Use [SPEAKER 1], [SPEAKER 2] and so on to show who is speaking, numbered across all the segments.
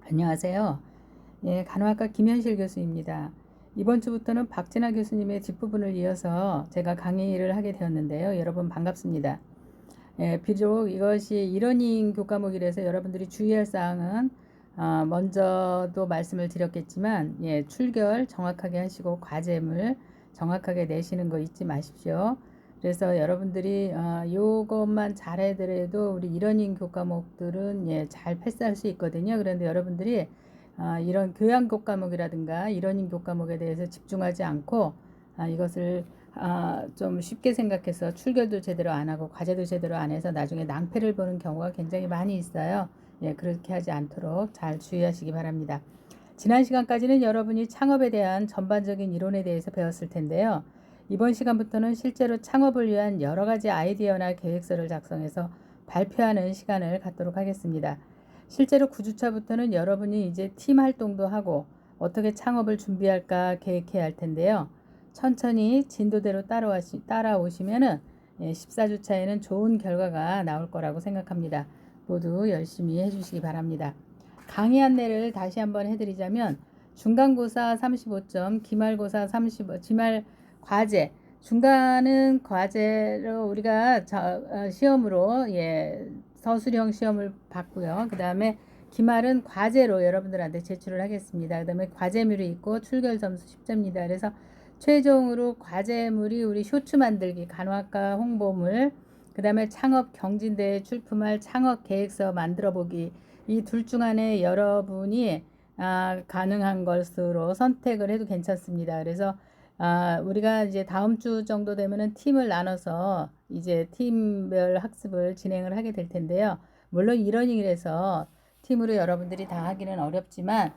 [SPEAKER 1] 안녕하세요. 예, 간호학과 김현실 교수입니다. 이번 주부터는 박진아 교수님의 뒷부분을 이어서 제가 강의를 하게 되었는데요. 여러분 반갑습니다. 예, 비록 이것이 이러닝 교과목이라서 여러분들이 주의할 사항은 먼저도 말씀을 드렸겠지만 출결 정확하게 하시고 과제물 정확하게 내시는 거 잊지 마십시오. 그래서 여러분들이 요것만 잘해더라도 우리 이러닝 교과목들은 잘 패스할 수 있거든요. 그런데 여러분들이 이런 교양 교과목이라든가 이러닝 교과목에 대해서 집중하지 않고 이것을 좀 쉽게 생각해서 출결도 제대로 안 하고 과제도 제대로 안 해서 나중에 낭패를 보는 경우가 굉장히 많이 있어요. 그렇게 하지 않도록 잘 주의하시기 바랍니다. 지난 시간까지는 여러분이 창업에 대한 전반적인 이론에 대해서 배웠을 텐데요. 이번 시간부터는 실제로 창업을 위한 여러 가지 아이디어나 계획서를 작성해서 발표하는 시간을 갖도록 하겠습니다. 실제로 9주차부터는 여러분이 이제 팀 활동도 하고 어떻게 창업을 준비할까 계획해야 할 텐데요. 천천히 진도대로 따라오시면은 14주차에는 좋은 결과가 나올 거라고 생각합니다. 모두 열심히 해주시기 바랍니다. 강의 안내를 다시 한번 해드리자면 중간고사 35점, 기말고사 35, 기말 과제, 중간은 과제로 우리가 시험으로 서술형 시험을 받고요. 그 다음에 기말은 과제로 여러분들한테 제출을 하겠습니다. 그 다음에 과제물이 있고 출결 점수 10점입니다. 그래서 최종으로 과제물이 우리 쇼츠 만들기, 간호학과 홍보물, 그 다음에 창업 경진대회 출품할 창업 계획서 만들어 보기, 이 둘 중 안에 여러분이 가능한 것으로 선택을 해도 괜찮습니다. 그래서 우리가 이제 다음 주 정도 되면은 팀을 나눠서 이제 팀별 학습을 진행을 하게 될 텐데요. 물론 이러닝이라서 팀으로 여러분들이 다 하기는 어렵지만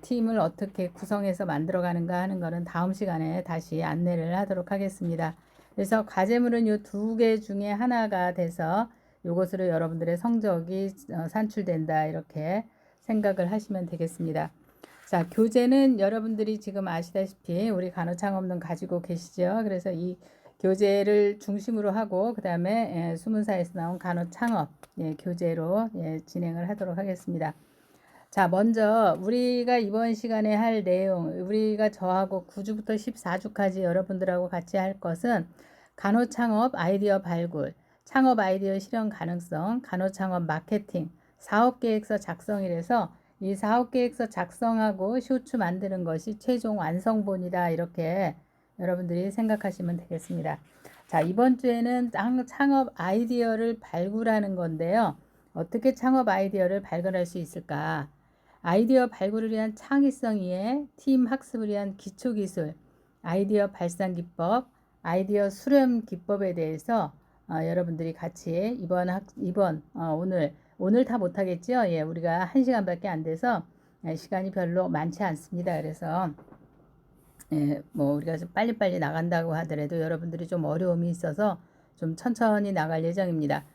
[SPEAKER 1] 팀을 어떻게 구성해서 만들어가는가 하는 거는 다음 시간에 다시 안내를 하도록 하겠습니다. 그래서 과제물은 이 두 개 중에 하나가 돼서 이것으로 여러분들의 성적이 산출된다 이렇게 생각을 하시면 되겠습니다. 자, 교재는 여러분들이 지금 아시다시피 우리 간호창업론 가지고 계시죠. 그래서 이 교재를 중심으로 하고 그 다음에 수문사에서 나온 간호창업 교재로 진행을 하도록 하겠습니다. 자, 먼저 우리가 이번 시간에 할 내용, 우리가 저하고 9주부터 14주까지 여러분들하고 같이 할 것은 간호창업 아이디어 발굴, 창업 아이디어 실현 가능성, 간호창업 마케팅, 사업계획서 작성이라서 이 사업계획서 작성하고 쇼츠 만드는 것이 최종 완성본이다 이렇게 여러분들이 생각하시면 되겠습니다. 자, 이번 주에는 창업 아이디어를 발굴하는 건데요. 어떻게 창업 아이디어를 발굴할 수 있을까? 아이디어 발굴을 위한 창의성 이해, 팀 학습을 위한 기초기술, 아이디어 발상 기법, 아이디어 수렴 기법에 대해서 여러분들이 같이 오늘 다 못하겠죠? 우리가 1시간밖에 안 돼서 시간이 별로 많지 않습니다. 그래서 뭐 우리가 좀 빨리빨리 나간다고 하더라도 여러분들이 좀 어려움이 있어서 좀 천천히 나갈 예정입니다.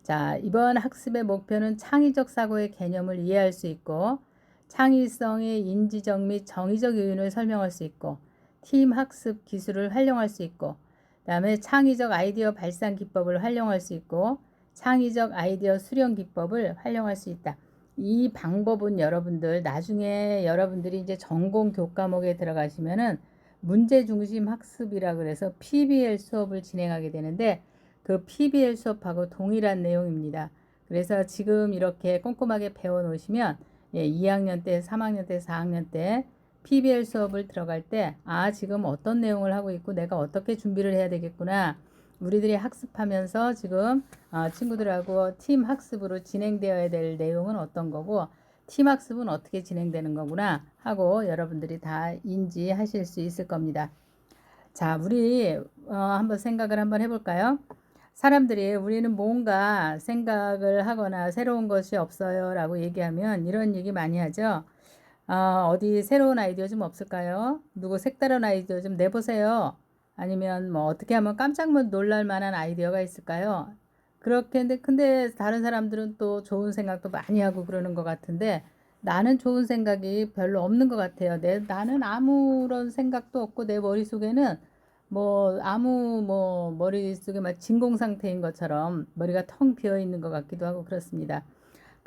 [SPEAKER 1] 자, 이번 학습의 목표는 창의적 사고의 개념을 이해할 수 있고 창의성의 인지적 및 정의적 요인을 설명할 수 있고 팀 학습 기술을 활용할 수 있고 그다음에 창의적 아이디어 발상 기법을 활용할 수 있고 창의적 아이디어 수렴 기법을 활용할 수 있다. 이 방법은 여러분들 나중에 여러분들이 이제 전공 교과목에 들어가시면은 문제 중심 학습이라 그래서 PBL 수업을 진행하게 되는데 그 PBL 수업하고 동일한 내용입니다. 그래서 지금 이렇게 꼼꼼하게 배워 놓으시면 2학년 때, 3학년 때, 4학년 때 PBL 수업을 들어갈 때 지금 어떤 내용을 하고 있고 내가 어떻게 준비를 해야 되겠구나. 우리들이 학습하면서 지금 친구들하고 팀 학습으로 진행되어야 될 내용은 어떤 거고 팀 학습은 어떻게 진행되는 거구나 하고 여러분들이 다 인지하실 수 있을 겁니다. 자, 우리 한번 생각을 한번 해볼까요? 사람들이 우리는 뭔가 생각을 하거나 새로운 것이 없어요 라고 얘기하면 이런 얘기 많이 하죠. 어디 새로운 아이디어 좀 없을까요? 누구 색다른 아이디어 좀 내보세요. 아니면 뭐 어떻게 하면 깜짝 놀랄 만한 아이디어가 있을까요? 그렇게 근데 다른 사람들은 또 좋은 생각도 많이 하고 그러는 것 같은데 나는 좋은 생각이 별로 없는 것 같아요. 나는 아무런 생각도 없고 내 머릿속에는 뭐 머릿속에 막 진공 상태인 것처럼 머리가 텅 비어 있는 것 같기도 하고 그렇습니다.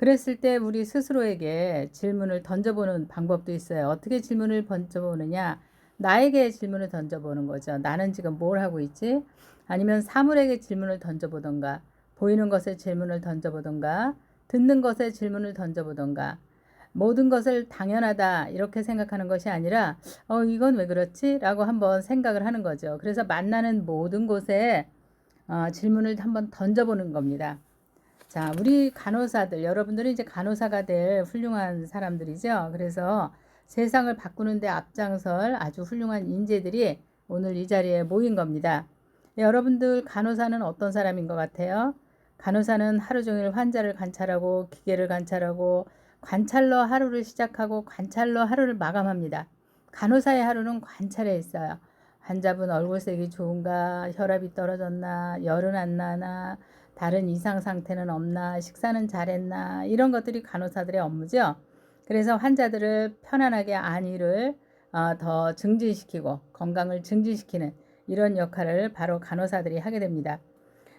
[SPEAKER 1] 그랬을 때 우리 스스로에게 질문을 던져보는 방법도 있어요. 어떻게 질문을 던져보느냐? 나에게 질문을 던져보는 거죠. 나는 지금 뭘 하고 있지? 아니면 사물에게 질문을 던져보던가, 보이는 것에 질문을 던져보던가, 듣는 것에 질문을 던져보던가, 모든 것을 당연하다 이렇게 생각하는 것이 아니라 이건 왜 그렇지? 라고 한번 생각을 하는 거죠. 그래서 만나는 모든 곳에 질문을 한번 던져보는 겁니다. 자, 우리 간호사들, 여러분들은 이제 간호사가 될 훌륭한 사람들이죠. 그래서 세상을 바꾸는데 앞장설 아주 훌륭한 인재들이 오늘 이 자리에 모인 겁니다. 여러분들 간호사는 어떤 사람인 것 같아요? 간호사는 하루 종일 환자를 관찰하고 기계를 관찰하고 관찰로 하루를 시작하고 관찰로 하루를 마감합니다. 간호사의 하루는 관찰에 있어요. 환자분 얼굴색이 좋은가, 혈압이 떨어졌나, 열은 안 나나, 다른 이상 상태는 없나, 식사는 잘했나, 이런 것들이 간호사들의 업무죠. 그래서 환자들을 편안하게 안위를 더 증진시키고 건강을 증진시키는 이런 역할을 바로 간호사들이 하게 됩니다.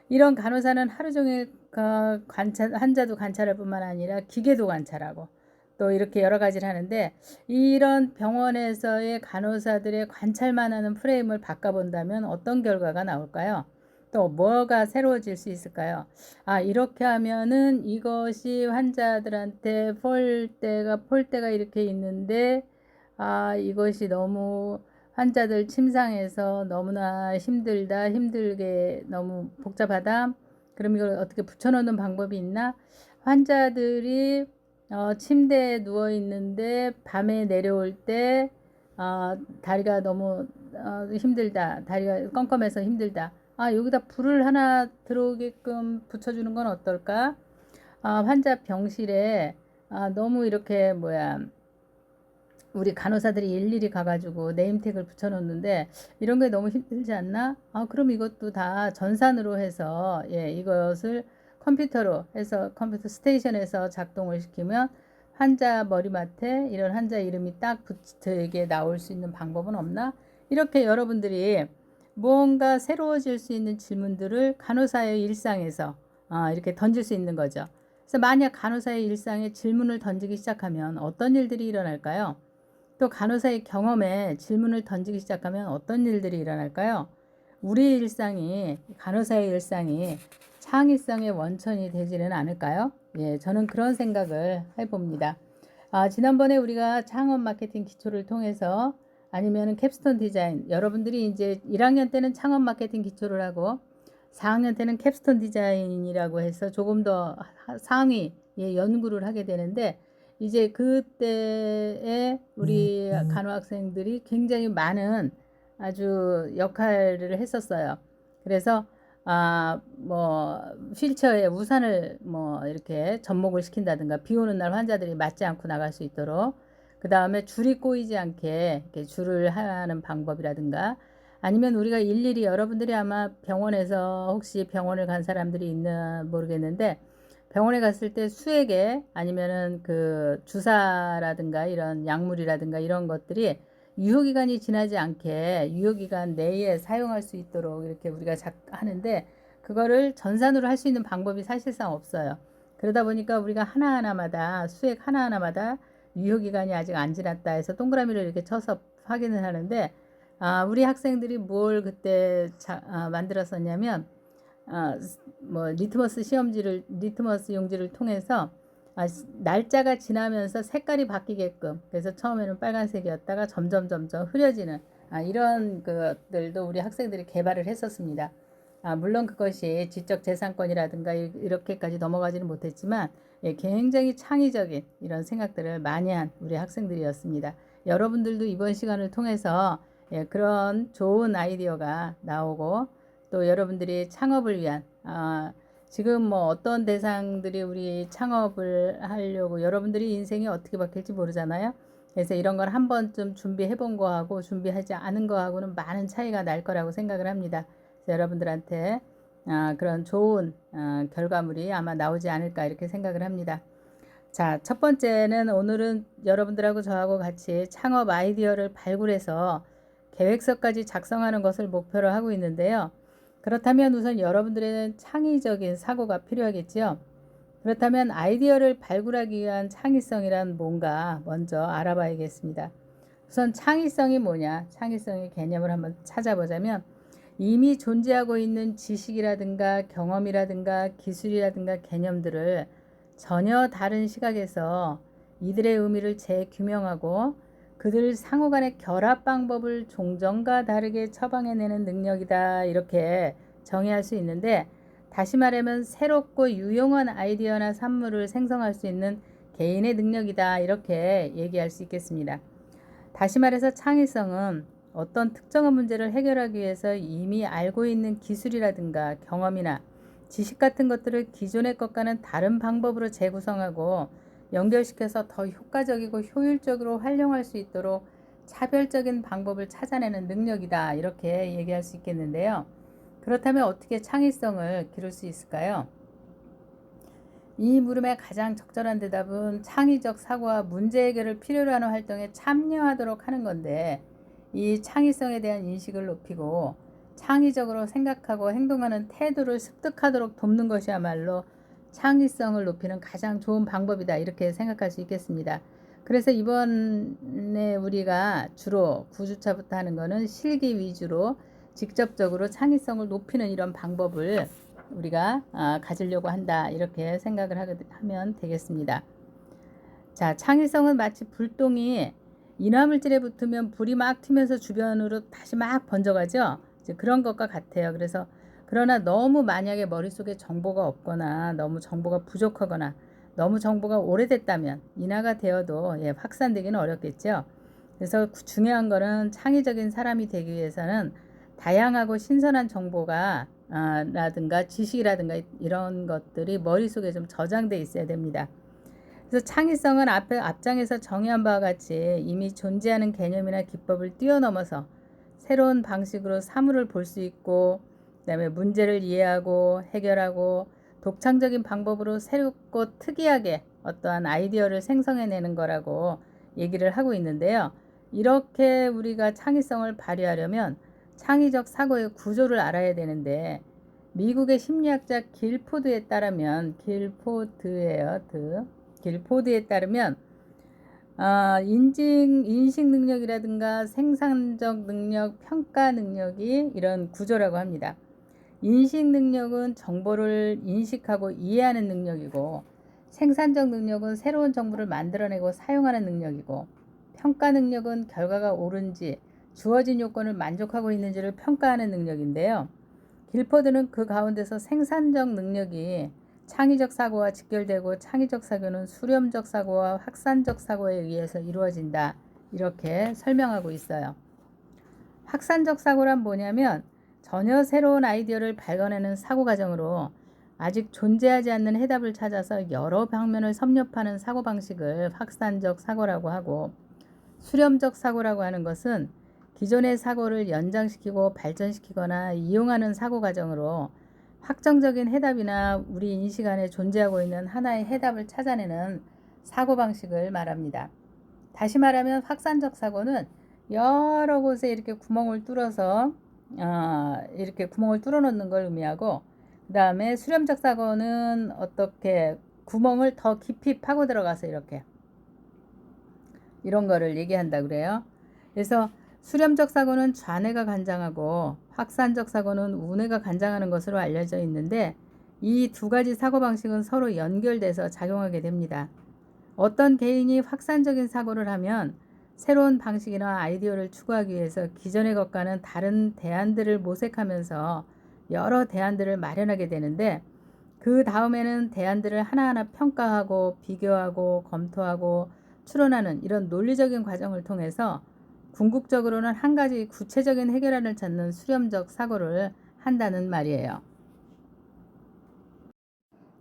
[SPEAKER 1] 이런 간호사는 하루 종일 환자도 관찰할 뿐만 아니라 기계도 관찰하고 또 이렇게 여러 가지를 하는데, 이런 병원에서의 간호사들의 관찰만 하는 프레임을 바꿔본다면 어떤 결과가 나올까요? 또 뭐가 새로워질 수 있을까요? 이렇게 하면은 이것이 환자들한테 폴대가 이렇게 있는데, 이것이 너무 환자들 침상에서 너무나 힘들게 너무 복잡하다. 그럼 이걸 어떻게 붙여놓는 방법이 있나? 환자들이 침대에 누워 있는데 밤에 내려올 때 다리가 너무 힘들다. 다리가 껌껌해서 힘들다. 여기다 불을 하나 들어오게끔 붙여주는 건 어떨까? 환자 병실에 너무 이렇게 우리 간호사들이 일일이 가가지고 네임택을 붙여놓는데 이런 게 너무 힘들지 않나? 그럼 이것도 다 전산으로 해서 이것을 컴퓨터로 해서 컴퓨터 스테이션에서 작동을 시키면 환자 머리맡에 이런 환자 이름이 딱 붙게 나올 수 있는 방법은 없나? 이렇게 여러분들이 무언가 새로워질 수 있는 질문들을 간호사의 일상에서 이렇게 던질 수 있는 거죠. 그래서 만약 간호사의 일상에 질문을 던지기 시작하면 어떤 일들이 일어날까요? 또 간호사의 경험에 질문을 던지기 시작하면 어떤 일들이 일어날까요? 우리 일상이, 간호사의 일상이 창의성의 원천이 되지는 않을까요? 저는 그런 생각을 해봅니다. 지난번에 우리가 창업 마케팅 기초를 통해서 아니면 캡스톤 디자인, 여러분들이 이제 1학년 때는 창업 마케팅 기초를 하고 4학년 때는 캡스톤 디자인이라고 해서 조금 더 상위 연구를 하게 되는데, 이제 그때에 우리 간호학생들이 굉장히 많은 아주 역할을 했었어요. 그래서 휠체어에 우산을 이렇게 접목을 시킨다든가, 비 오는 날 환자들이 맞지 않고 나갈 수 있도록, 그 다음에 줄이 꼬이지 않게 이렇게 줄을 하는 방법이라든가, 아니면 우리가 일일이, 여러분들이 아마 병원에서 혹시 병원을 간 사람들이 있나 모르겠는데, 병원에 갔을 때 수액에 아니면은 그 주사라든가 이런 약물이라든가 이런 것들이 유효기간이 지나지 않게 유효기간 내에 사용할 수 있도록 이렇게 우리가 하는데, 그거를 전산으로 할 수 있는 방법이 사실상 없어요. 그러다 보니까 우리가 하나하나마다, 수액 하나하나마다 유효기간이 아직 안 지났다 해서 동그라미를 이렇게 쳐서 확인을 하는데, 우리 학생들이 뭘 그때 만들었었냐면, 리트머스 용지를 통해서 날짜가 지나면서 색깔이 바뀌게끔, 그래서 처음에는 빨간색이었다가 점점 흐려지는 이런 것들도 우리 학생들이 개발을 했었습니다. 물론 그것이 지적재산권이라든가 이렇게까지 넘어가지는 못했지만 굉장히 창의적인 이런 생각들을 많이 한 우리 학생들이었습니다. 여러분들도 이번 시간을 통해서 그런 좋은 아이디어가 나오고, 또 여러분들이 창업을 위한 지금 어떤 대상들이 우리 창업을 하려고, 여러분들이 인생이 어떻게 바뀔지 모르잖아요. 그래서 이런 걸 한 번쯤 준비해 본 거하고 준비하지 않은 거하고는 많은 차이가 날 거라고 생각을 합니다. 그래서 여러분들한테 그런 좋은 결과물이 아마 나오지 않을까 이렇게 생각을 합니다. 자, 첫 번째는 오늘은 여러분들하고 저하고 같이 창업 아이디어를 발굴해서 계획서까지 작성하는 것을 목표로 하고 있는데요. 그렇다면 우선 여러분들에는 창의적인 사고가 필요하겠죠. 그렇다면 아이디어를 발굴하기 위한 창의성이란 뭔가 먼저 알아봐야겠습니다. 우선 창의성이 뭐냐? 창의성의 개념을 한번 찾아보자면 이미 존재하고 있는 지식이라든가 경험이라든가 기술이라든가 개념들을 전혀 다른 시각에서 이들의 의미를 재규명하고 그들 상호 간의 결합 방법을 종전과 다르게 처방해내는 능력이다, 이렇게 정의할 수 있는데, 다시 말하면 새롭고 유용한 아이디어나 산물을 생성할 수 있는 개인의 능력이다, 이렇게 얘기할 수 있겠습니다. 다시 말해서 창의성은 어떤 특정한 문제를 해결하기 위해서 이미 알고 있는 기술이라든가 경험이나 지식 같은 것들을 기존의 것과는 다른 방법으로 재구성하고 연결시켜서 더 효과적이고 효율적으로 활용할 수 있도록 차별적인 방법을 찾아내는 능력이다, 이렇게 얘기할 수 있겠는데요. 그렇다면 어떻게 창의성을 기를 수 있을까요? 이 물음에 가장 적절한 대답은 창의적 사고와 문제 해결을 필요로 하는 활동에 참여하도록 하는 건데, 이 창의성에 대한 인식을 높이고 창의적으로 생각하고 행동하는 태도를 습득하도록 돕는 것이야말로 창의성을 높이는 가장 좋은 방법이다, 이렇게 생각할 수 있겠습니다. 그래서 이번에 우리가 주로 9주차부터 하는 거는 실기 위주로 직접적으로 창의성을 높이는 이런 방법을 우리가 가지려고 한다, 이렇게 생각을 하면 되겠습니다. 자, 창의성은 마치 불똥이 인화물질에 붙으면 불이 막 튀면서 주변으로 다시 막 번져가죠. 이제 그런 것과 같아요. 그래서 그러나 너무 만약에 머릿속에 정보가 없거나 너무 정보가 부족하거나 너무 정보가 오래됐다면 인화가 되어도 확산되기는 어렵겠죠. 그래서 중요한 거는 창의적인 사람이 되기 위해서는 다양하고 신선한 정보가 라든가 지식이라든가 이런 것들이 머릿속에 좀 저장돼 있어야 됩니다. 그래서 창의성은 앞장에서 정의한 바와 같이 이미 존재하는 개념이나 기법을 뛰어넘어서 새로운 방식으로 사물을 볼 수 있고, 그다음에 문제를 이해하고 해결하고 독창적인 방법으로 새롭고 특이하게 어떠한 아이디어를 생성해내는 거라고 얘기를 하고 있는데요. 이렇게 우리가 창의성을 발휘하려면 창의적 사고의 구조를 알아야 되는데, 미국의 심리학자 길포드에 따르면 인식 능력이라든가 생산적 능력, 평가 능력이 이런 구조라고 합니다. 인식 능력은 정보를 인식하고 이해하는 능력이고, 생산적 능력은 새로운 정보를 만들어내고 사용하는 능력이고, 평가 능력은 결과가 옳은지 주어진 요건을 만족하고 있는지를 평가하는 능력인데요. 길포드는 그 가운데서 생산적 능력이 창의적 사고와 직결되고, 창의적 사고는 수렴적 사고와 확산적 사고에 의해서 이루어진다, 이렇게 설명하고 있어요. 확산적 사고란 뭐냐면 전혀 새로운 아이디어를 발견하는 사고 과정으로 아직 존재하지 않는 해답을 찾아서 여러 방면을 섭렵하는 사고 방식을 확산적 사고라고 하고, 수렴적 사고라고 하는 것은 기존의 사고를 연장시키고 발전시키거나 이용하는 사고 과정으로 확정적인 해답이나 우리 인식 안에 존재하고 있는 하나의 해답을 찾아내는 사고 방식을 말합니다. 다시 말하면 확산적 사고는 여러 곳에 이렇게 구멍을 뚫어서 이렇게 구멍을 뚫어 놓는 걸 의미하고, 그 다음에 수렴적 사고는 어떻게 구멍을 더 깊이 파고 들어가서 이런 거를 얘기한다 그래요. 그래서 수렴적 사고는 좌뇌가 관장하고 확산적 사고는 우뇌가 관장하는 것으로 알려져 있는데, 이 두 가지 사고방식은 서로 연결돼서 작용하게 됩니다. 어떤 개인이 확산적인 사고를 하면 새로운 방식이나 아이디어를 추구하기 위해서 기존의 것과는 다른 대안들을 모색하면서 여러 대안들을 마련하게 되는데, 그 다음에는 대안들을 하나하나 평가하고 비교하고 검토하고 추론하는 이런 논리적인 과정을 통해서 궁극적으로는 한 가지 구체적인 해결안을 찾는 수렴적 사고를 한다는 말이에요.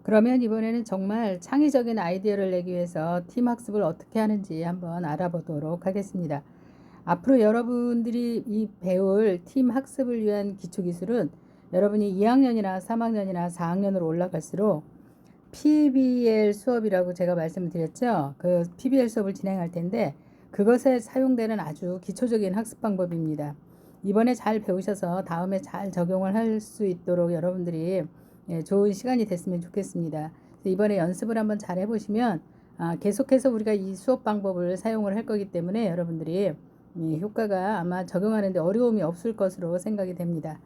[SPEAKER 1] 그러면 이번에는 정말 창의적인 아이디어를 내기 위해서 팀 학습을 어떻게 하는지 한번 알아보도록 하겠습니다. 앞으로 여러분들이 배울 팀 학습을 위한 기초기술은 여러분이 2학년이나 3학년이나 4학년으로 올라갈수록 PBL 수업이라고 제가 말씀을 드렸죠. 그 PBL 수업을 진행할 텐데, 그것에 사용되는 아주 기초적인 학습 방법입니다. 이번에 잘 배우셔서 다음에 잘 적용을 할 수 있도록 여러분들이 좋은 시간이 됐으면 좋겠습니다. 이번에 연습을 한번 잘 해보시면 계속해서 우리가 이 수업 방법을 사용을 할 거기 때문에 여러분들이 효과가 아마 적용하는데 어려움이 없을 것으로 생각이 됩니다.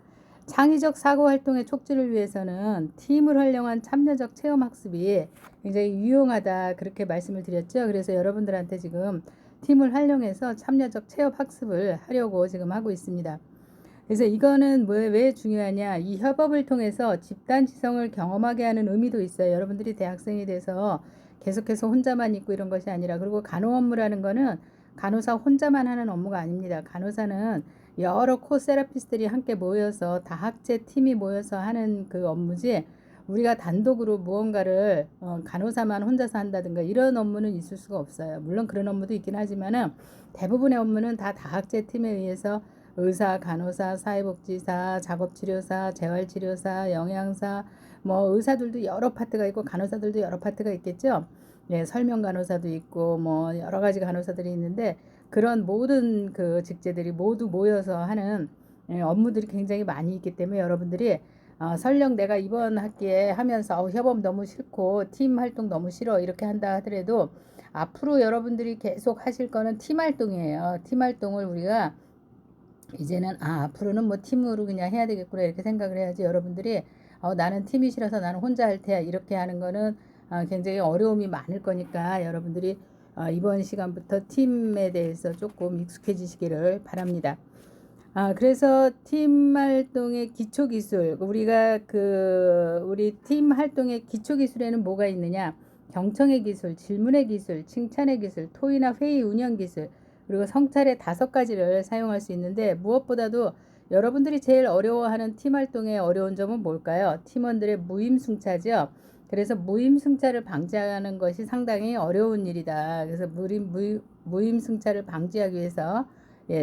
[SPEAKER 1] 창의적 사고 활동의 촉진을 위해서는 팀을 활용한 참여적 체험 학습이 굉장히 유용하다 그렇게 말씀을 드렸죠. 그래서 여러분들한테 지금 팀을 활용해서 참여적 체험 학습을 하려고 지금 하고 있습니다. 그래서 이거는 왜 중요하냐, 이 협업을 통해서 집단 지성을 경험하게 하는 의미도 있어요. 여러분들이 대학생이 돼서 계속해서 혼자만 있고 이런 것이 아니라, 그리고 간호 업무라는 거는 간호사 혼자만 하는 업무가 아닙니다. 간호사는 여러 코세라피스트들이 함께 모여서 다학제 팀이 모여서 하는 그 업무지, 우리가 단독으로 무언가를 간호사만 혼자서 한다든가 이런 업무는 있을 수가 없어요. 물론 그런 업무도 있긴 하지만은 대부분의 업무는 다 다학제 팀에 의해서 의사, 간호사, 사회복지사, 작업치료사, 재활치료사, 영양사, 뭐 의사들도 여러 파트가 있고 간호사들도 여러 파트가 있겠죠. 예, 설명 간호사도 있고 뭐 여러 가지 간호사들이 있는데, 그런 모든 그 직제들이 모두 모여서 하는 업무들이 굉장히 많이 있기 때문에 여러분들이 설령 내가 이번 학기에 하면서 협업 너무 싫고 팀 활동 너무 싫어 이렇게 한다 하더라도 앞으로 여러분들이 계속 하실 거는 팀 활동이에요. 팀 활동을 우리가 이제는 앞으로는 뭐 팀으로 그냥 해야 되겠구나 이렇게 생각을 해야지, 여러분들이 나는 팀이 싫어서 나는 혼자 할 테야 이렇게 하는 거는 굉장히 어려움이 많을 거니까 여러분들이 이번 시간부터 팀에 대해서 조금 익숙해지시기를 바랍니다. 그래서 팀 활동의 기초 기술, 우리가 우리 팀 활동의 기초 기술에는 뭐가 있느냐? 경청의 기술, 질문의 기술, 칭찬의 기술, 토의나 회의 운영 기술, 그리고 성찰의 5가지를 사용할 수 있는데, 무엇보다도 여러분들이 제일 어려워하는 팀 활동의 어려운 점은 뭘까요? 팀원들의 무임승차죠. 그래서 무임승차를 방지하는 것이 상당히 어려운 일이다. 그래서 무임승차를 방지하기 위해서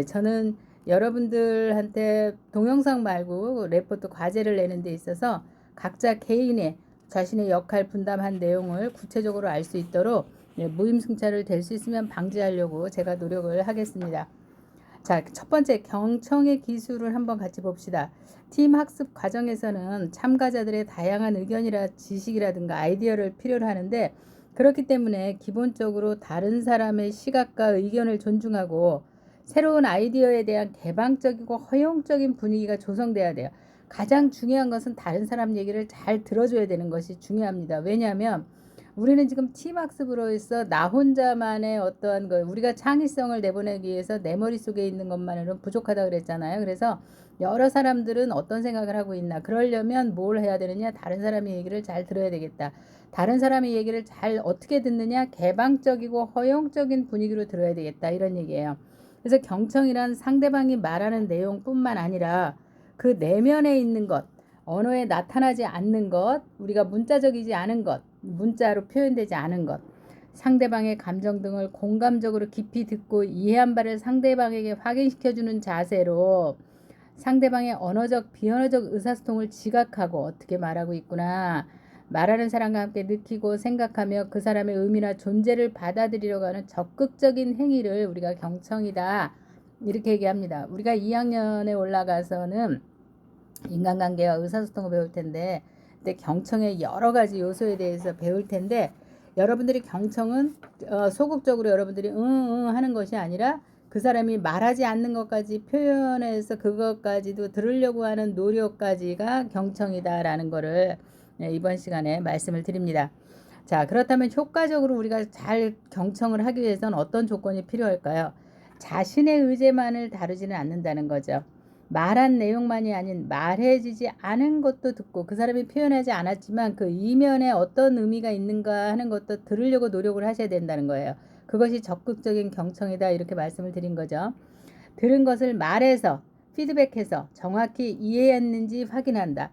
[SPEAKER 1] 저는 여러분들한테 동영상 말고 레포트 과제를 내는 데 있어서 각자 개인의 자신의 역할 분담한 내용을 구체적으로 알 수 있도록 무임승차를 될 수 있으면 방지하려고 제가 노력을 하겠습니다. 자, 첫 번째 경청의 기술을 한번 같이 봅시다. 팀 학습 과정에서는 참가자들의 다양한 의견이라 지식이라든가 아이디어를 필요로 하는데, 그렇기 때문에 기본적으로 다른 사람의 시각과 의견을 존중하고 새로운 아이디어에 대한 개방적이고 허용적인 분위기가 조성돼야 돼요. 가장 중요한 것은 다른 사람 얘기를 잘 들어줘야 되는 것이 중요합니다. 왜냐하면 우리는 지금 팀 학습으로 해서 나 혼자만의 어떠한 것, 우리가 창의성을 내보내기 위해서 내 머릿속에 있는 것만으로는 부족하다고 그랬잖아요. 그래서 여러 사람들은 어떤 생각을 하고 있나, 그러려면 뭘 해야 되느냐, 다른 사람의 얘기를 잘 들어야 되겠다. 다른 사람의 얘기를 잘 어떻게 듣느냐, 개방적이고 허용적인 분위기로 들어야 되겠다, 이런 얘기예요. 그래서 경청이란 상대방이 말하는 내용뿐만 아니라 그 내면에 있는 것, 언어에 나타나지 않는 것, 우리가 문자적이지 않은 것, 문자로 표현되지 않은 것, 상대방의 감정 등을 공감적으로 깊이 듣고 이해한 바를 상대방에게 확인시켜주는 자세로 상대방의 언어적, 비언어적 의사소통을 지각하고 어떻게 말하고 있구나, 말하는 사람과 함께 느끼고 생각하며 그 사람의 의미나 존재를 받아들이려고 하는 적극적인 행위를 우리가 경청이다 이렇게 얘기합니다. 우리가 2학년에 올라가서는 인간관계와 의사소통을 배울 텐데, 근데 경청의 여러 가지 요소에 대해서 배울 텐데, 여러분들이 경청은 소극적으로 여러분들이 응 하는 것이 아니라 그 사람이 말하지 않는 것까지 표현해서 그것까지도 들으려고 하는 노력까지가 경청이다라는 거를 이번 시간에 말씀을 드립니다. 자, 그렇다면 효과적으로 우리가 잘 경청을 하기 위해서는 어떤 조건이 필요할까요? 자신의 의제만을 다루지는 않는다는 거죠. 말한 내용만이 아닌 말해지지 않은 것도 듣고, 그 사람이 표현하지 않았지만 그 이면에 어떤 의미가 있는가 하는 것도 들으려고 노력을 하셔야 된다는 거예요. 그것이 적극적인 경청이다 이렇게 말씀을 드린 거죠. 들은 것을 말해서 피드백해서 정확히 이해했는지 확인한다.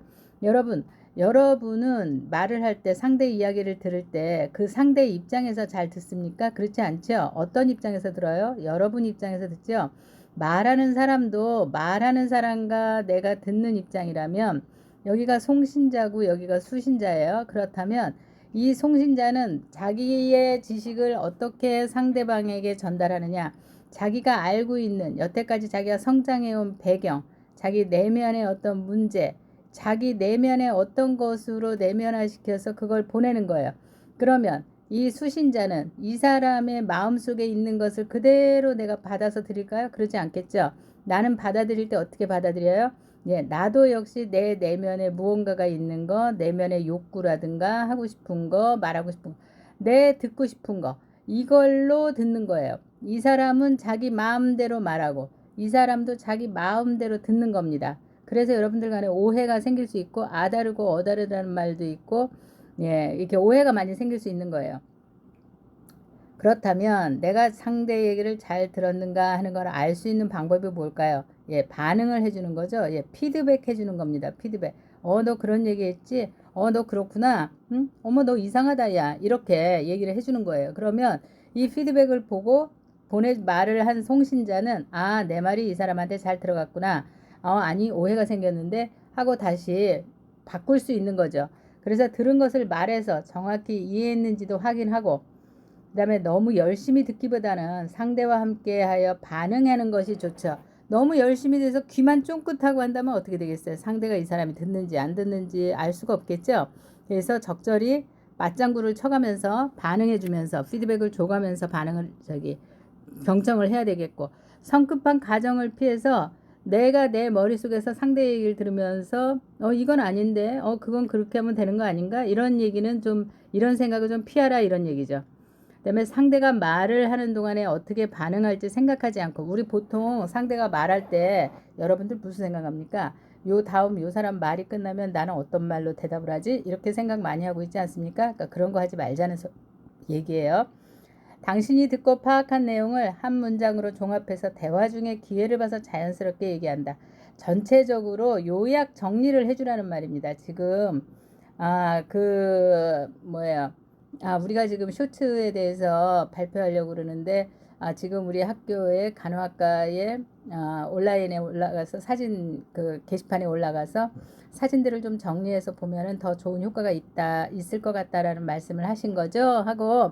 [SPEAKER 1] 여러분은 말을 할 때 상대 이야기를 들을 때 그 상대 입장에서 잘 듣습니까? 그렇지 않죠? 어떤 입장에서 들어요? 여러분 입장에서 듣죠? 말하는 사람도 말하는 사람과 내가 듣는 입장이라면 여기가 송신자고 여기가 수신자예요. 그렇다면 이 송신자는 자기의 지식을 어떻게 상대방에게 전달하느냐, 자기가 알고 있는 여태까지 자기가 성장해온 배경, 자기 내면의 어떤 문제, 자기 내면의 어떤 것으로 내면화시켜서 그걸 보내는 거예요. 그러면 이 수신자는 이 사람의 마음속에 있는 것을 그대로 내가 받아서 드릴까요? 그러지 않겠죠. 나는 받아들일 때 어떻게 받아들여요? 예, 나도 역시 내 내면에 무언가가 있는 거, 내면의 욕구라든가 하고 싶은 거, 말하고 싶은 거, 내 듣고 싶은 거, 이걸로 듣는 거예요. 이 사람은 자기 마음대로 말하고 이 사람도 자기 마음대로 듣는 겁니다. 그래서 여러분들 간에 오해가 생길 수 있고 아다르고 어다르다는 말도 있고 예, 이렇게 오해가 많이 생길 수 있는 거예요. 그렇다면 내가 상대 얘기를 잘 들었는가 하는 걸 알 수 있는 방법이 뭘까요? 예, 반응을 해주는 거죠. 예, 피드백 해주는 겁니다. 피드백. 너 그런 얘기 했지? 너 그렇구나. 응? 어머, 너 이상하다, 야. 이렇게 얘기를 해주는 거예요. 그러면 이 피드백을 보고 말을 한 송신자는 내 말이 이 사람한테 잘 들어갔구나. 아니, 오해가 생겼는데 하고 다시 바꿀 수 있는 거죠. 그래서 들은 것을 말해서 정확히 이해했는지도 확인하고 그 다음에 너무 열심히 듣기보다는 상대와 함께하여 반응하는 것이 좋죠. 너무 열심히 돼서 귀만 쫑긋하고 한다면 어떻게 되겠어요? 상대가 이 사람이 듣는지 안 듣는지 알 수가 없겠죠. 그래서 적절히 맞장구를 쳐가면서 반응해주면서 피드백을 줘가면서 경청을 해야 되겠고, 성급한 가정을 피해서 내가 내 머릿속에서 상대 얘기를 들으면서 이건 아닌데 그건 그렇게 하면 되는 거 아닌가 이런 얘기는 좀 이런 생각을 좀 피하라 이런 얘기죠. 그다음에 상대가 말을 하는 동안에 어떻게 반응할지 생각하지 않고 우리 보통 상대가 말할 때 여러분들 무슨 생각합니까? 요 사람 말이 끝나면 나는 어떤 말로 대답을 하지? 이렇게 생각 많이 하고 있지 않습니까? 그러니까 그런 거 하지 말자는 얘기예요. 당신이 듣고 파악한 내용을 한 문장으로 종합해서 대화 중에 기회를 봐서 자연스럽게 얘기한다. 전체적으로 요약 정리를 해주라는 말입니다. 지금 우리가 지금 쇼츠에 대해서 발표하려고 그러는데 지금 우리 학교의 간호학과에 온라인에 올라가서 사진 게시판에 올라가서 사진들을 좀 정리해서 보면은 더 좋은 효과가 있을 것 같다라는 말씀을 하신 거죠. 하고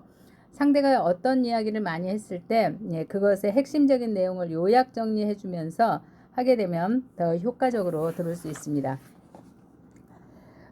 [SPEAKER 1] 상대가 어떤 이야기를 많이 했을 때 그것의 핵심적인 내용을 요약 정리해 주면서 하게 되면 더 효과적으로 들을 수 있습니다.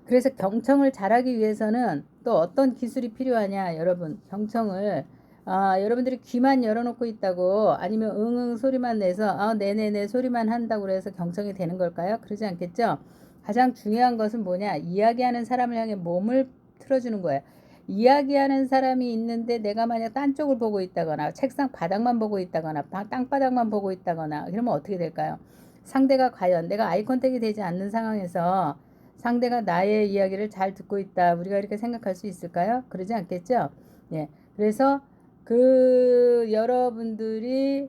[SPEAKER 1] 그래서 경청을 잘하기 위해서는 또 어떤 기술이 필요하냐 여러분. 경청을 여러분들이 귀만 열어놓고 있다고 아니면 응응 소리만 내서 네네네 소리만 한다고 해서 경청이 되는 걸까요? 그러지 않겠죠. 가장 중요한 것은 뭐냐, 이야기하는 사람을 향해 몸을 틀어주는 거예요. 이야기하는 사람이 있는데 내가 만약 딴 쪽을 보고 있다거나 책상 바닥만 보고 있다거나 땅바닥만 보고 있다거나 그러면 어떻게 될까요? 상대가 과연 내가 아이 컨택이 되지 않는 상황에서 상대가 나의 이야기를 잘 듣고 있다, 우리가 이렇게 생각할 수 있을까요? 그러지 않겠죠. 예. 그래서 여러분들이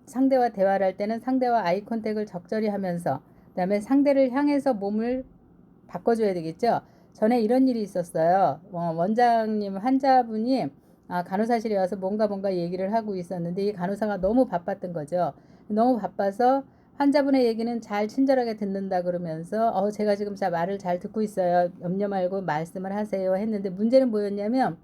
[SPEAKER 1] 상대와 대화를 할 때는 상대와 아이 컨택을 적절히 하면서 그다음에 상대를 향해서 몸을 바꿔줘야 되겠죠. 전에 이런 일이 있었어요. 원장님 환자분이 간호사실에 와서 뭔가 얘기를 하고 있었는데 이 간호사가 너무 바빴던 거죠. 너무 바빠서 환자분의 얘기는 잘 친절하게 듣는다 그러면서 제가 지금 말을 잘 듣고 있어요. 염려 말고 말씀을 하세요 했는데 문제는 뭐였냐면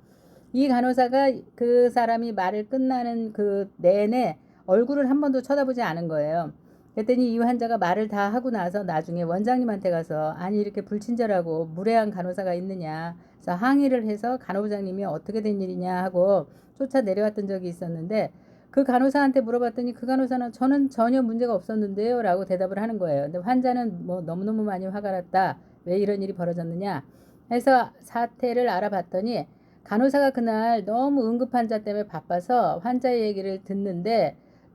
[SPEAKER 1] 이 간호사가 그 사람이 말을 끝나는 그 내내 얼굴을 한 번도 쳐다보지 않은 거예요. 그랬더니 이 환자가 말을 다 하고 나서 나중에 원장님한테 가서 아니 이렇게 불친절하고 무례한 간호사가 있느냐 그래서 항의를 해서 간호부장님이 어떻게 된 일이냐 하고 쫓아 내려왔던 적이 있었는데 그 간호사한테 물어봤더니 그 간호사는 저는 전혀 문제가 없었는데요 라고 대답을 하는 거예요. 근데 환자는 너무너무 많이 화가 났다. 왜 이런 일이 벌어졌느냐 해서 사태를 알아봤더니 간호사가 그날 너무 응급 환자 때문에 바빠서 환자의 얘기를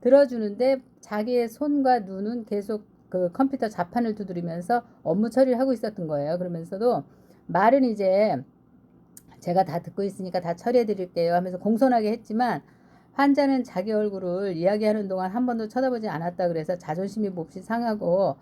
[SPEAKER 1] 들어주는데 자기의 손과 눈은 계속 그 컴퓨터 자판을 두드리면서 업무 처리를 하고 있었던 거예요. 그러면서도 말은 이제 제가 다 듣고 있으니까 다 처리해 드릴게요 하면서 공손하게 했지만 환자는 자기 얼굴을 이야기하는 동안 한 번도 쳐다보지 않았다 그래서 자존심이 몹시 상하고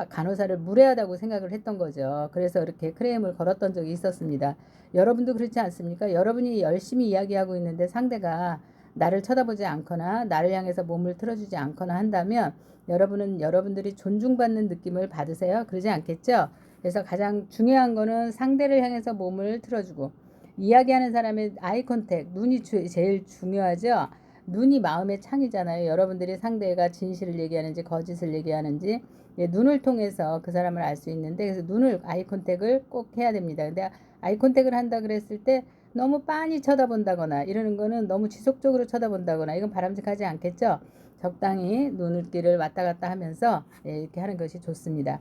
[SPEAKER 1] 간호사를 무례하다고 생각을 했던 거죠. 그래서 이렇게 크레임을 걸었던 적이 있었습니다. 여러분도 그렇지 않습니까? 여러분이 열심히 이야기하고 있는데 상대가 나를 쳐다보지 않거나 나를 향해서 몸을 틀어주지 않거나 한다면 여러분은 여러분들이 존중받는 느낌을 받으세요? 그러지 않겠죠? 그래서 가장 중요한 거는 상대를 향해서 몸을 틀어주고 이야기하는 사람의 아이 컨택, 눈이 제일 중요하죠. 눈이 마음의 창이잖아요. 여러분들이 상대가 진실을 얘기하는지 거짓을 얘기하는지 예, 눈을 통해서 그 사람을 알 수 있는데, 그래서 눈을 아이 컨택을 꼭 해야 됩니다. 근데 아이 컨택을 한다 그랬을 때 너무 빤히 쳐다본다거나 이러는 거는 너무 지속적으로 쳐다본다거나 이건 바람직하지 않겠죠. 적당히 눈길을 왔다 갔다 하면서 예, 이렇게 하는 것이 좋습니다.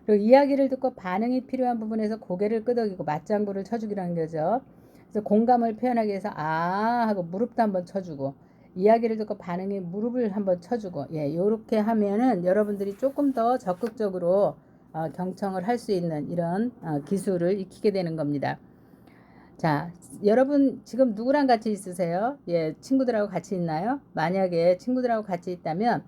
[SPEAKER 1] 그리고 이야기를 듣고 반응이 필요한 부분에서 고개를 끄덕이고 맞장구를 쳐주기라는 거죠. 그래서 공감을 표현하기 위해서 아 하고 무릎도 한번 쳐주고, 이야기를 듣고 반응에 무릎을 한번 쳐주고, 예, 요렇게 하면은 여러분들이 조금 더 적극적으로 경청을 할 수 있는 이런 기술을 익히게 되는 겁니다. 자, 여러분 지금 누구랑 같이 있으세요? 예, 친구들하고 같이 있나요? 만약에 친구들하고 같이 있다면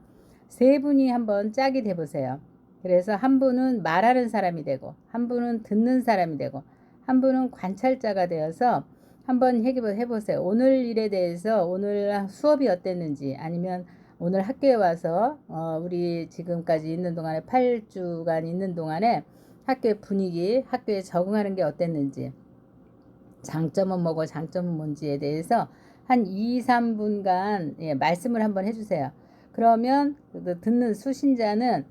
[SPEAKER 1] 세 분이 한번 짝이 돼 보세요. 그래서 한 분은 말하는 사람이 되고, 한 분은 듣는 사람이 되고, 한 분은 관찰자가 되어서 한번 해보세요. 오늘 일에 대해서 오늘 수업이 어땠는지, 아니면 오늘 학교에 와서 우리 지금까지 있는 동안에 8주간 있는 동안에 학교의 분위기, 학교에 적응하는 게 어땠는지, 장점은 뭐고 장점은 뭔지에 대해서 한 2, 3분간 예, 말씀을 한번 해주세요. 그러면 듣는 수신자는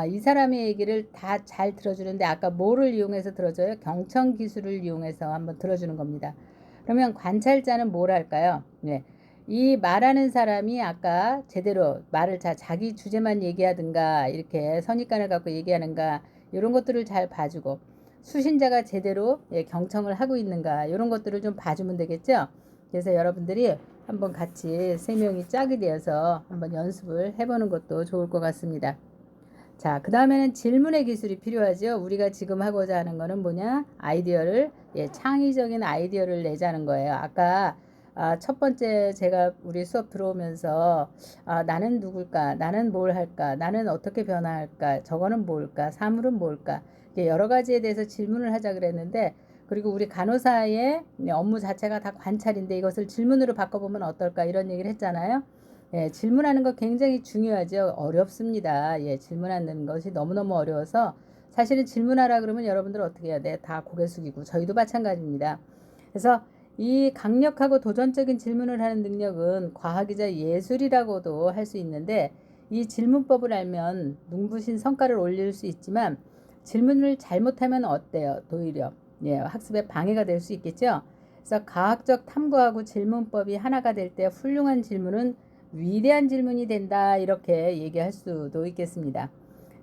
[SPEAKER 1] 이 사람의 얘기를 다 잘 들어주는데 아까 뭐를 이용해서 들어줘요? 경청 기술을 이용해서 한번 들어주는 겁니다. 그러면 관찰자는 뭘 할까요? 네. 이 말하는 사람이 아까 제대로 말을 자기 주제만 얘기하든가 이렇게 선입관을 갖고 얘기하는가 이런 것들을 잘 봐주고, 수신자가 제대로 예, 경청을 하고 있는가 이런 것들을 좀 봐주면 되겠죠. 그래서 여러분들이 한번 같이 세 명이 짝이 되어서 한번 연습을 해보는 것도 좋을 것 같습니다. 자, 그 다음에는 질문의 기술이 필요하죠. 우리가 지금 하고자 하는 거는 뭐냐? 아이디어를, 예, 창의적인 아이디어를 내자는 거예요. 아까 첫 번째 제가 우리 수업 들어오면서 나는 누굴까? 나는 뭘 할까? 나는 어떻게 변화할까? 저거는 뭘까? 사물은 뭘까? 여러 가지에 대해서 질문을 하자 그랬는데, 그리고 우리 간호사의 업무 자체가 다 관찰인데 이것을 질문으로 바꿔보면 어떨까? 이런 얘기를 했잖아요. 예, 질문하는 거 굉장히 중요하죠. 어렵습니다. 예, 질문하는 것이 너무너무 어려워서 사실은 질문하라 그러면 여러분들 어떻게 해야 돼? 다 고개 숙이고 저희도 마찬가지입니다. 그래서 이 강력하고 도전적인 질문을 하는 능력은 과학이자 예술이라고도 할 수 있는데, 이 질문법을 알면 눈부신 성과를 올릴 수 있지만 질문을 잘못하면 어때요? 오히려 예, 학습에 방해가 될 수 있겠죠. 그래서 과학적 탐구하고 질문법이 하나가 될 때 훌륭한 질문은 위대한 질문이 된다 이렇게 얘기할 수도 있겠습니다.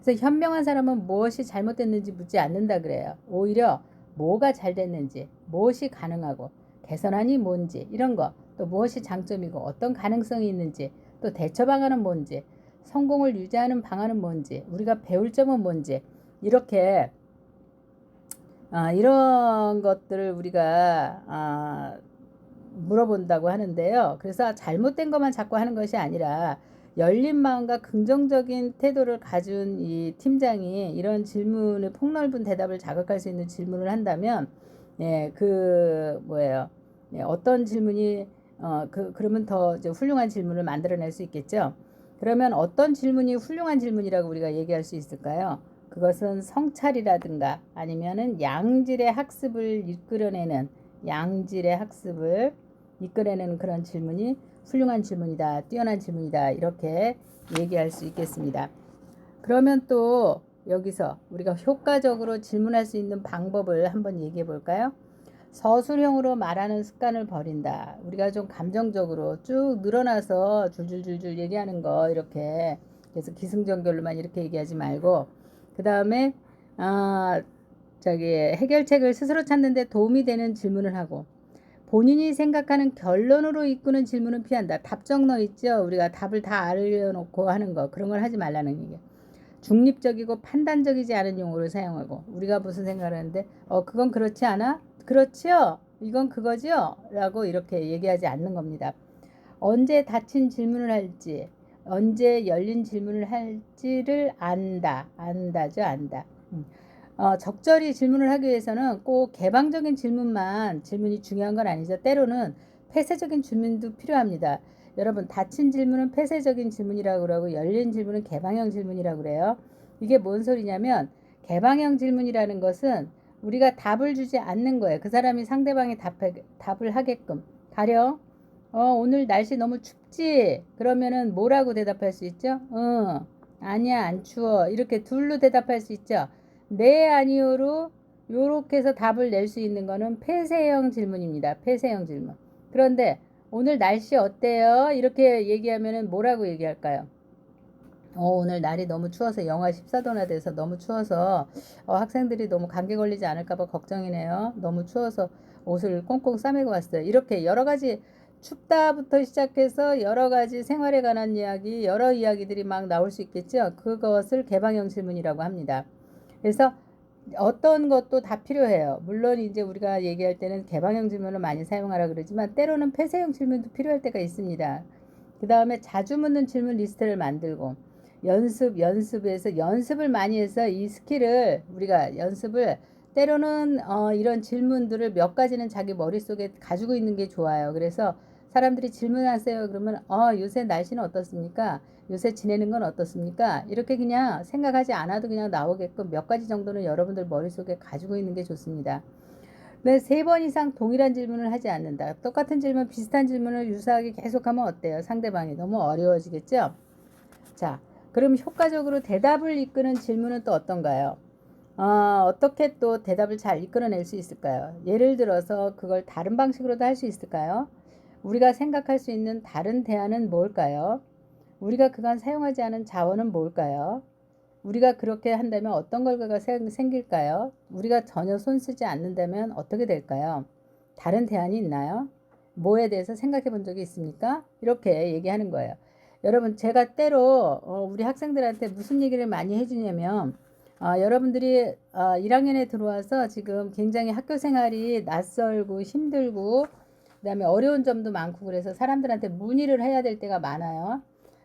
[SPEAKER 1] 그래서 현명한 사람은 무엇이 잘못됐는지 묻지 않는다 그래요. 오히려 뭐가 잘 됐는지, 무엇이 가능하고 개선안이 뭔지 이런 거, 또 무엇이 장점이고 어떤 가능성이 있는지, 또 대처 방안은 뭔지, 성공을 유지하는 방안은 뭔지, 우리가 배울 점은 뭔지, 이렇게 이런 것들을 우리가 물어본다고 하는데요. 그래서 잘못된 것만 자꾸 하는 것이 아니라 열린 마음과 긍정적인 태도를 가진 이 팀장이 이런 질문을 폭넓은 대답을 자극할 수 있는 질문을 한다면, 예, 그 뭐예요? 예, 어떤 질문이 그러면 더 이제 훌륭한 질문을 만들어낼 수 있겠죠. 그러면 어떤 질문이 훌륭한 질문이라고 우리가 얘기할 수 있을까요? 그것은 성찰이라든가 아니면은 양질의 학습을 이끌어내는 그런 질문이 훌륭한 질문이다, 뛰어난 질문이다 이렇게 얘기할 수 있겠습니다. 그러면 또 여기서 우리가 효과적으로 질문할 수 있는 방법을 한번 얘기해 볼까요? 서술형으로 말하는 습관을 버린다. 우리가 좀 감정적으로 쭉 늘어나서 줄줄줄줄 얘기하는 거 이렇게 그래서 기승전결로만 이렇게 얘기하지 말고, 그 다음에 해결책을 스스로 찾는데 도움이 되는 질문을 하고, 본인이 생각하는 결론으로 이끄는 질문은 피한다. 답정너 있죠? 우리가 답을 다 알려놓고 하는 거, 그런 걸 하지 말라는 얘기예요. 중립적이고 판단적이지 않은 용어를 사용하고, 우리가 무슨 생각을 하는데 그건 그렇지 않아? 그렇지요? 이건 그거지요? 라고 이렇게 얘기하지 않는 겁니다. 언제 닫힌 질문을 할지, 언제 열린 질문을 할지를 안다죠, 안다. 적절히 질문을 하기 위해서는 꼭 개방적인 질문이 중요한 건 아니죠. 때로는 폐쇄적인 질문도 필요합니다. 여러분, 닫힌 질문은 폐쇄적인 질문이라고 그러고 열린 질문은 개방형 질문이라고 그래요. 이게 뭔 소리냐면, 개방형 질문이라는 것은 우리가 답을 주지 않는 거예요. 그 사람이 상대방이 답을 하게끔. 가령 오늘 날씨 너무 춥지? 그러면은 뭐라고 대답할 수 있죠? 아니야, 안 추워. 이렇게 둘로 대답할 수 있죠. 네, 아니요로 요렇게 해서 답을 낼 수 있는 거는 폐쇄형 질문입니다. 폐쇄형 질문. 그런데 오늘 날씨 어때요? 이렇게 얘기하면은 뭐라고 얘기할까요? 오늘 날이 너무 추워서 영하 14도나 돼서 너무 추워서 학생들이 너무 감기 걸리지 않을까 봐 걱정이네요. 너무 추워서 옷을 꽁꽁 싸매고 왔어요. 이렇게 여러 가지 춥다부터 시작해서 여러 가지 생활에 관한 이야기, 여러 이야기들이 막 나올 수 있겠죠. 그것을 개방형 질문이라고 합니다. 그래서 어떤 것도 다 필요해요. 물론 이제 우리가 얘기할 때는 개방형 질문을 많이 사용하라 그러지만 때로는 폐쇄형 질문도 필요할 때가 있습니다. 그 다음에 자주 묻는 질문 리스트를 만들고 연습에서 연습을 많이 해서 이 스킬을 우리가 연습을 때로는 이런 질문들을 몇 가지는 자기 머릿속에 가지고 있는 게 좋아요. 그래서 사람들이 질문하세요. 그러면 요새 날씨는 어떻습니까? 요새 지내는 건 어떻습니까? 이렇게 그냥 생각하지 않아도 그냥 나오게끔 몇 가지 정도는 여러분들 머릿속에 가지고 있는 게 좋습니다. 네, 3번 이상 동일한 질문을 하지 않는다. 똑같은 질문, 비슷한 질문을 유사하게 계속하면 어때요? 상대방이 너무 어려워지겠죠? 자, 그럼 효과적으로 대답을 이끄는 질문은 또 어떤가요? 어떻게 또 대답을 잘 이끌어낼 수 있을까요? 예를 들어서 그걸 다른 방식으로도 할 수 있을까요? 우리가 생각할 수 있는 다른 대안은 뭘까요? 우리가 그간 사용하지 않은 자원은 뭘까요? 우리가 그렇게 한다면 어떤 결과가 생길까요? 우리가 전혀 손 쓰지 않는다면 어떻게 될까요? 다른 대안이 있나요? 뭐에 대해서 생각해 본 적이 있습니까? 이렇게 얘기하는 거예요. 여러분, 제가 때로 우리 학생들한테 무슨 얘기를 많이 해주냐면 여러분들이 1학년에 들어와서 지금 굉장히 학교 생활이 낯설고 힘들고 그다음에 어려운 점도 많고 그래서 사람들한테 문의를 해야 될 때가 많아요.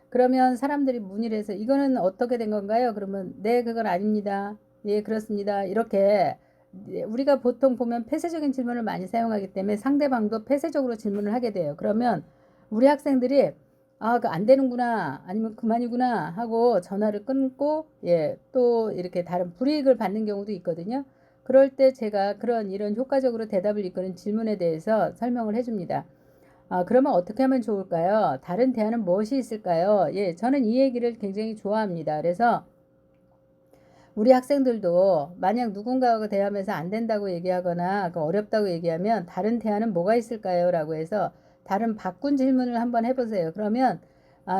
[SPEAKER 1] 그러면 사람들이 문의를 해서 이거는 어떻게 된 건가요? 그러면 네, 그건 아닙니다. 예, 그렇습니다. 이렇게 우리가 보통 보면 폐쇄적인 질문을 많이 사용하기 때문에 상대방도 폐쇄적으로 질문을 하게 돼요. 그러면 우리 학생들이 그 안 되는구나 아니면 그만이구나 하고 전화를 끊고 또 이렇게 다른 불이익을 받는 경우도 있거든요. 그럴 때 제가 이런 효과적으로 대답을 이끄는 질문에 대해서 설명을 해줍니다. 그러면 어떻게 하면 좋을까요? 다른 대안은 무엇이 있을까요? 예, 저는 이 얘기를 굉장히 좋아합니다. 그래서 우리 학생들도 만약 누군가하고 대화하면서 안 된다고 얘기하거나 어렵다고 얘기하면 다른 대안은 뭐가 있을까요? 라고 해서 다른 바꾼 질문을 한번 해보세요. 그러면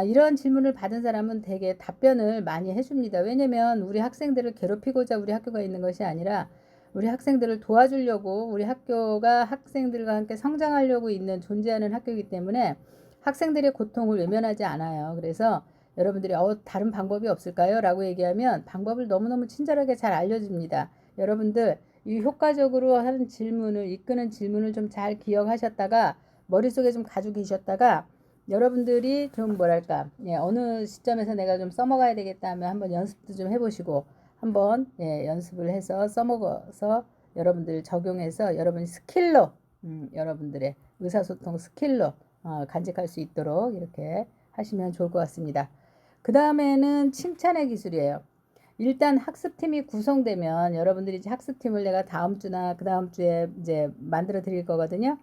[SPEAKER 1] 이런 질문을 받은 사람은 되게 답변을 많이 해줍니다. 왜냐면 우리 학생들을 괴롭히고자 우리 학교가 있는 것이 아니라 우리 학생들을 도와주려고 우리 학교가 학생들과 함께 성장하려고 있는 존재하는 학교이기 때문에 학생들의 고통을 외면하지 않아요. 그래서 여러분들이 다른 방법이 없을까요? 라고 얘기하면 방법을 너무너무 친절하게 잘 알려줍니다. 여러분들 이 효과적으로 하는 질문을 이끄는 질문을 좀 잘 기억하셨다가 머릿속에 좀 가지고 계셨다가 여러분들이 좀 뭐랄까 어느 시점에서 내가 좀 써먹어야 되겠다 하면 한번 연습도 좀 해보시고 한번 연습을 해서 써먹어서 여러분들 적용해서 여러분 스킬로 여러분들의 의사소통 스킬로 간직할 수 있도록 이렇게 하시면 좋을 것 같습니다. 그 다음에는 칭찬의 기술이에요. 일단 학습팀이 구성되면 여러분들이 이제 학습팀을 내가 다음 주나 그 다음 주에 이제 만들어 드릴 거거든요.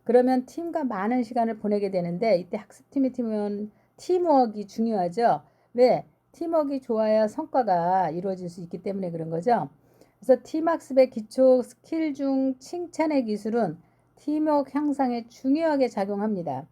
[SPEAKER 1] 그러면 팀과 많은 시간을 보내게 되는데 이때 학습팀이 팀워크가 중요하죠. 왜? 팀워크가 좋아야 성과가 이루어질 수 있기 때문에 그런 거죠. 그래서 팀학습의 기초 스킬 중 칭찬의 기술은 팀워크 향상에 중요하게 작용합니다.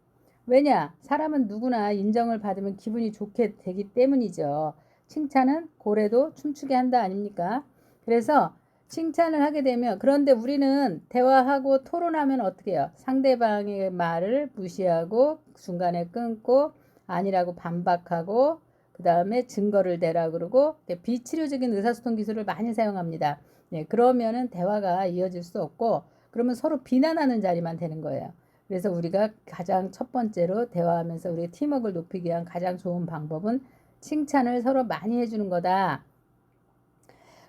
[SPEAKER 1] 왜냐? 사람은 누구나 인정을 받으면 기분이 좋게 되기 때문이죠. 칭찬은 고래도 춤추게 한다 아닙니까? 그래서 칭찬을 하게 되면 그런데 우리는 대화하고 토론하면 어떻게 해요? 상대방의 말을 무시하고 중간에 끊고 아니라고 반박하고 그 다음에 증거를 대라 그러고 비치료적인 의사소통 기술을 많이 사용합니다. 그러면은 대화가 이어질 수 없고 그러면 서로 비난하는 자리만 되는 거예요. 그래서 우리가 가장 첫 번째로 대화하면서 우리의 팀워크를 높이기 위한 가장 좋은 방법은 칭찬을 서로 많이 해주는 거다.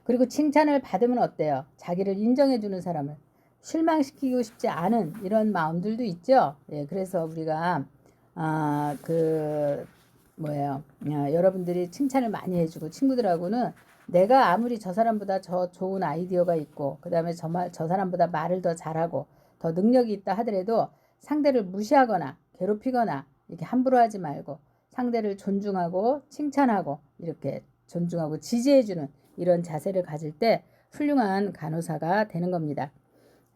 [SPEAKER 1] 그리고 칭찬을 받으면 어때요? 자기를 인정해주는 사람을 실망시키고 싶지 않은 이런 마음들도 있죠. 그래서 우리가 여러분들이 칭찬을 많이 해주고 친구들하고는 내가 아무리 저 사람보다 저 좋은 아이디어가 있고 그 다음에 저 사람보다 말을 더 잘하고 더 능력이 있다 하더라도 상대를 무시하거나 괴롭히거나 이렇게 함부로 하지 말고 상대를 존중하고 칭찬하고 이렇게 존중하고 지지해주는 이런 자세를 가질 때 훌륭한 간호사가 되는 겁니다.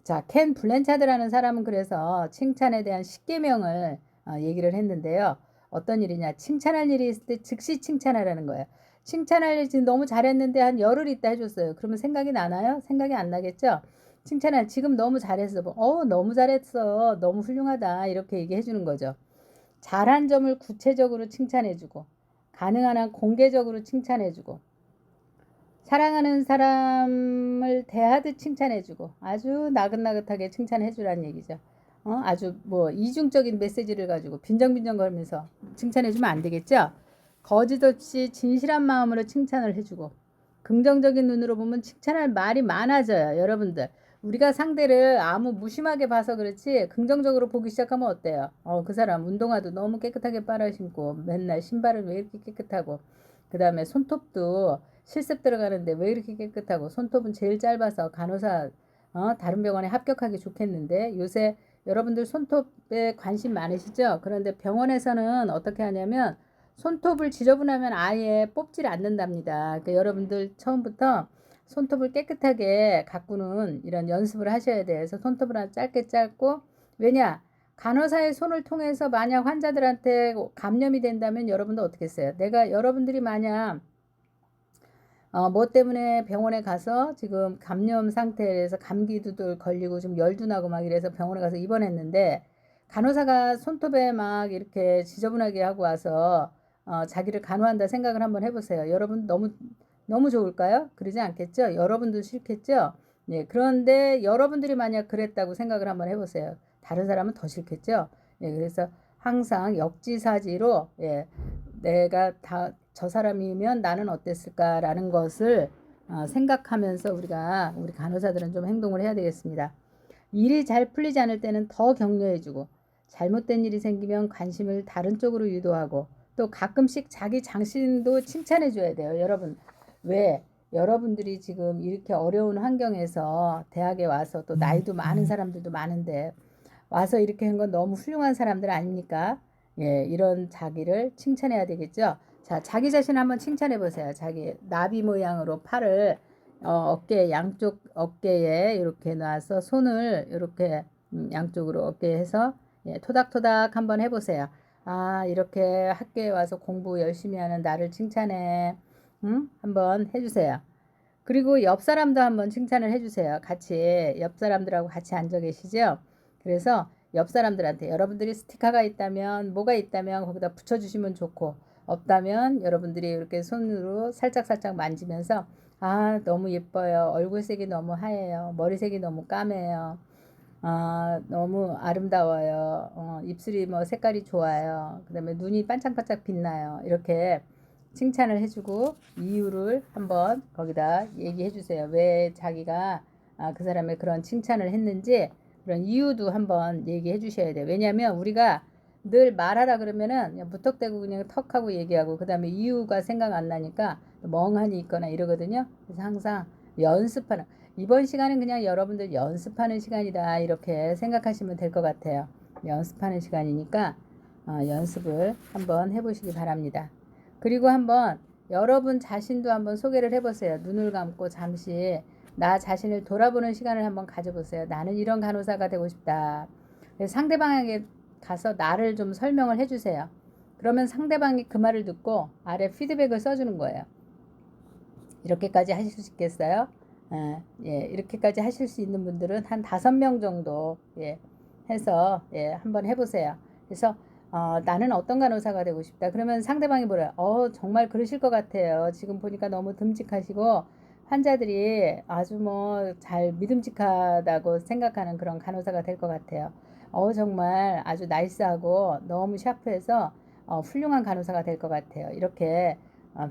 [SPEAKER 1] 자, 켄 블랜차드라는 사람은 그래서 칭찬에 대한 10계명을 얘기를 했는데요. 어떤 일이냐? 칭찬할 일이 있을 때 즉시 칭찬하라는 거예요. 칭찬할 일 지금 너무 잘했는데 한 열흘 있다 해줬어요. 그러면 생각이 나나요? 생각이 안 나겠죠? 칭찬할 지금 너무 잘했어. 너무 잘했어. 너무 훌륭하다. 이렇게 얘기해 주는 거죠. 잘한 점을 구체적으로 칭찬해 주고 가능한 한 공개적으로 칭찬해 주고 사랑하는 사람을 대하듯 칭찬해 주고 아주 나긋나긋하게 칭찬해 주라는 얘기죠. 아주 뭐 이중적인 메시지를 가지고 빈정빈정거리면서 칭찬해 주면 안 되겠죠? 거짓 없이 진실한 마음으로 칭찬을 해주고 긍정적인 눈으로 보면 칭찬할 말이 많아져요. 여러분들 우리가 상대를 아무 무심하게 봐서 그렇지 긍정적으로 보기 시작하면 어때요? 그 사람 운동화도 너무 깨끗하게 빨아 신고 맨날 신발은 왜 이렇게 깨끗하고 그 다음에 손톱도 실습 들어가는데 왜 이렇게 깨끗하고 손톱은 제일 짧아서 간호사 다른 병원에 합격하기 좋겠는데 요새 여러분들 손톱에 관심 많으시죠? 그런데 병원에서는 어떻게 하냐면 손톱을 지저분하면 아예 뽑질 않는답니다. 그러니까 여러분들 처음부터 손톱을 깨끗하게 가꾸는 이런 연습을 하셔야 돼요. 그래서 손톱을 짧게 짧고 왜냐? 간호사의 손을 통해서 만약 환자들한테 감염이 된다면 여러분들 어떻게 했어요? 여러분들이 만약 뭐 때문에 병원에 가서 지금 감염 상태에서 감기도 걸리고 좀 열도 나고 막 이래서 병원에 가서 입원했는데 간호사가 손톱에 막 이렇게 지저분하게 하고 와서 자기를 간호한다 생각을 한번 해보세요. 여러분 너무 좋을까요? 그러지 않겠죠? 여러분도 싫겠죠? 예, 그런데 여러분들이 만약 그랬다고 생각을 한번 해보세요. 다른 사람은 더 싫겠죠? 예, 그래서 항상 역지사지로 예, 내가 저 사람이면 나는 어땠을까라는 것을 생각하면서 우리 간호사들은 좀 행동을 해야 되겠습니다. 일이 잘 풀리지 않을 때는 더 격려해주고 잘못된 일이 생기면 관심을 다른 쪽으로 유도하고 또 가끔씩 자기 장신도 칭찬해줘야 돼요. 여러분 왜 여러분들이 지금 이렇게 어려운 환경에서 대학에 와서 또 나이도 많은 사람들도 많은데 와서 이렇게 한 건 너무 훌륭한 사람들 아닙니까? 예, 이런 자기를 칭찬해야 되겠죠. 자, 자기 자신 한번 칭찬해 보세요. 자기 나비 모양으로 팔을 양쪽 어깨에 이렇게 놔서 손을 이렇게 양쪽으로 어깨에 해서 예, 토닥토닥 한번 해보세요. 아, 이렇게 학교에 와서 공부 열심히 하는 나를 칭찬해. 한번 해주세요. 그리고 옆 사람도 한번 칭찬을 해주세요. 같이 옆 사람들하고 같이 앉아 계시죠? 그래서 옆 사람들한테 여러분들이 스티커가 있다면 뭐가 있다면 거기다 붙여주시면 좋고 없다면 여러분들이 이렇게 손으로 살짝살짝 만지면서 아 너무 예뻐요. 얼굴색이 너무 하얘요. 머리색이 너무 까매요. 너무 아름다워요. 입술이 뭐 색깔이 좋아요. 그 다음에 눈이 반짝반짝 빛나요. 이렇게 칭찬을 해주고 이유를 한번 거기다 얘기해 주세요. 왜 자기가 그 사람의 그런 칭찬을 했는지 그런 이유도 한번 얘기해 주셔야 돼요. 왜냐하면 우리가 늘 말하라 그러면은 그냥 무턱대고 그냥 턱하고 얘기하고 그 다음에 이유가 생각 안 나니까 멍하니 있거나 이러거든요. 그래서 항상 연습하는 이번 시간은 그냥 여러분들 연습하는 시간이다 이렇게 생각하시면 될 것 같아요. 연습하는 시간이니까 연습을 한번 해보시기 바랍니다. 그리고 한번 여러분 자신도 한번 소개를 해보세요. 눈을 감고 잠시 나 자신을 돌아보는 시간을 한번 가져보세요. 나는 이런 간호사가 되고 싶다. 상대방에게 가서 나를 좀 설명을 해주세요. 그러면 상대방이 그 말을 듣고 아래 피드백을 써주는 거예요. 이렇게까지 하실 수 있겠어요? 예, 이렇게까지 하실 수 있는 분들은 한 5명 정도 예, 해서 예, 한번 해보세요. 그래서 나는 어떤 간호사가 되고 싶다. 그러면 상대방이 뭐래요? 정말 그러실 것 같아요. 지금 보니까 너무 듬직하시고 환자들이 아주 뭐 잘 믿음직하다고 생각하는 그런 간호사가 될 것 같아요. 정말 아주 나이스하고 너무 샤프해서 훌륭한 간호사가 될 것 같아요. 이렇게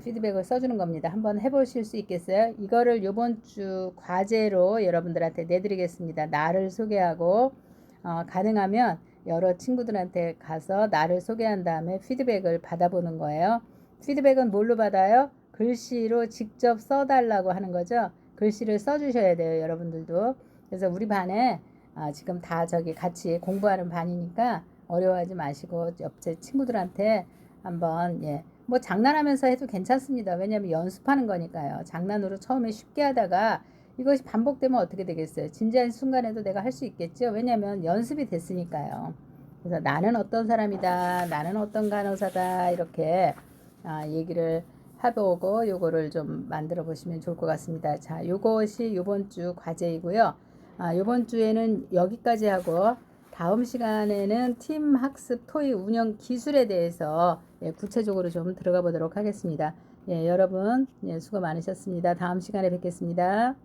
[SPEAKER 1] 피드백을 써주는 겁니다. 한번 해보실 수 있겠어요? 이거를 요번 주 과제로 여러분들한테 내드리겠습니다. 나를 소개하고 가능하면 여러 친구들한테 가서 나를 소개한 다음에 피드백을 받아보는 거예요. 피드백은 뭘로 받아요? 글씨로 직접 써달라고 하는 거죠. 글씨를 써주셔야 돼요. 여러분들도. 그래서 우리 반에 지금 다 같이 공부하는 반이니까 어려워하지 마시고 옆에 친구들한테 한번 뭐 장난하면서 해도 괜찮습니다. 왜냐하면 연습하는 거니까요. 장난으로 처음에 쉽게 하다가 이것이 반복되면 어떻게 되겠어요? 진지한 순간에도 내가 할 수 있겠죠? 왜냐하면 연습이 됐으니까요. 그래서 나는 어떤 사람이다, 나는 어떤 간호사다 이렇게 얘기를 해보고 요거를 좀 만들어 보시면 좋을 것 같습니다. 자, 요것이 요번 주 과제이고요. 요번 주에는 여기까지 하고 다음 시간에는 팀 학습 토의 운영 기술에 대해서 구체적으로 좀 들어가 보도록 하겠습니다. 여러분 수고 많으셨습니다. 다음 시간에 뵙겠습니다.